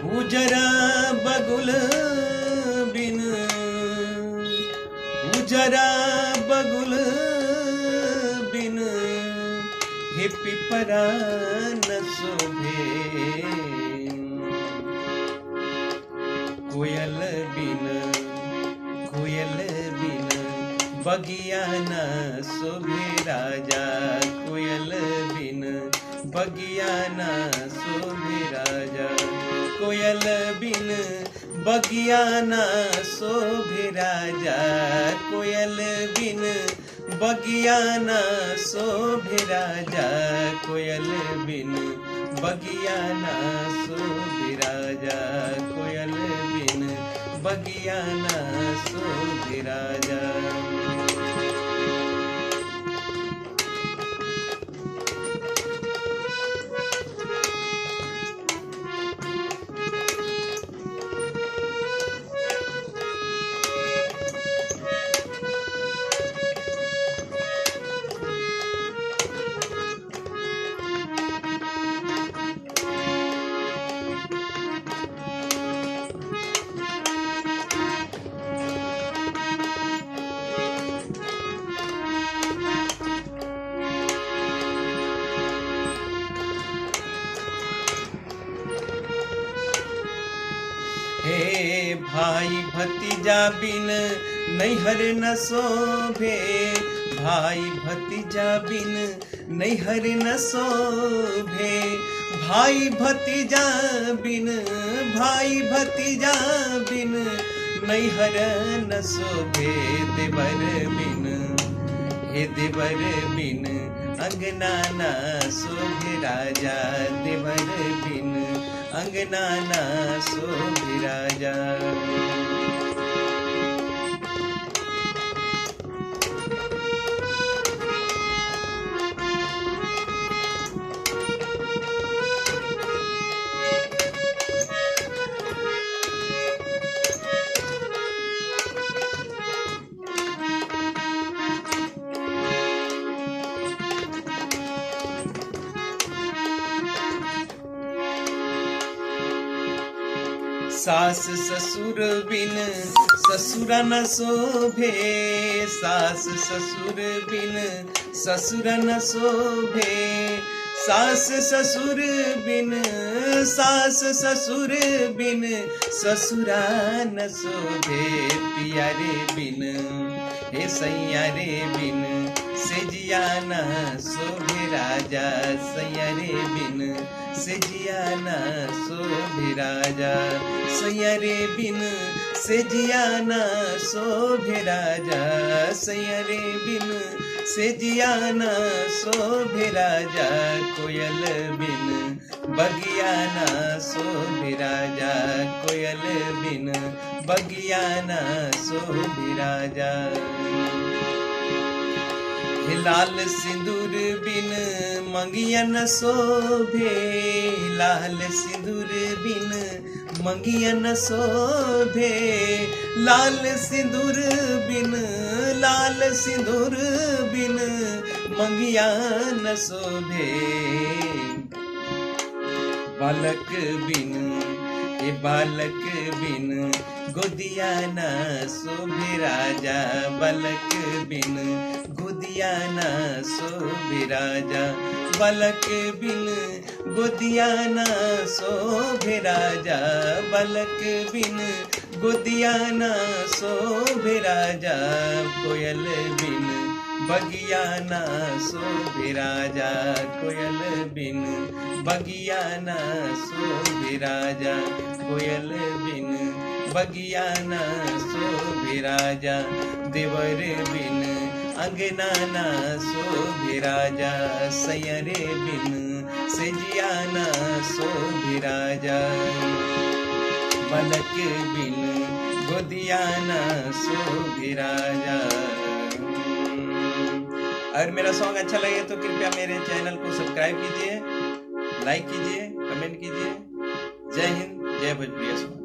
उजरा बगुल बिन, उजरा बगुल बिन हे पिपरा न शोभे। कोयल बिन, कोयल बिन बगिया न शोभे राजा। कोयल बिन बगिया न शोभे राजा। कोयल बिन बगिया न शोभे राजा। कोयल बिन बगिया न शोभे राजा। कोयल बिन बगिया न शोभे राजा। कोयल बिन बगिया न शोभे राजा। हे भाई भतीजा बिन नैहर न शोभे। भाई भतीजा बिन नैहर न शोभे। भाई भतीजा बिन, भाई भतीजा बिन नैहर न शोभे। देवर बिन, हे देवर बिन अंगना न शोभे राजा। देवर बिन अंगना न शोभे राजा। सास ससुर बिन ससुर न शोभे। सास ससुर बिन ससुर न शोभे। सास ससुर बिन, सास ससुर बिन ससुरा न शोभे। पिया रे बिन, हे सैया रे बिन सेजिया न शोभे राजा। सैया रे बिन सेजिया न शोभे राजा। सैया रे बिन सेजिया न शोभे राजा। सैया रे बिन सेजिया न शोभे राजा। कोयल बिन बगिया न शोभे राजा। कोयल बिन बगिया न शोभे राजा। लाल सिंदूर बिन मंगिया न शोभे। लाल सिंदूर बिन मंगिया न शोभे। लाल सिंदूर बिन, लाल सिंदूर बिन मंगिया न शोभे। बालक बिन, हे बालक बिन गोदिया न शोभे राजा। बालक बिन गोदिया न शोभे राजा। बालक बिन गोदिया न शोभे राजा। बालक बिन गोदिया न शोभे राजा। कोयल बिन बगिया न शोभे राजा। कोयल बिन बगिया न शोभे राजा। कोयल बिन बगिया न शोभे राजा। देवर बिन अंगना न शोभे राजा। सैया रे बिन सेजिया न शोभे राजा। बालक बिन गोदिया न शोभे राजा। अगर मेरा सॉन्ग अच्छा लगे तो कृपया मेरे चैनल को सब्सक्राइब कीजिए, लाइक कीजिए, कमेंट कीजिए। जय हिंद, जय भोजपुरिया।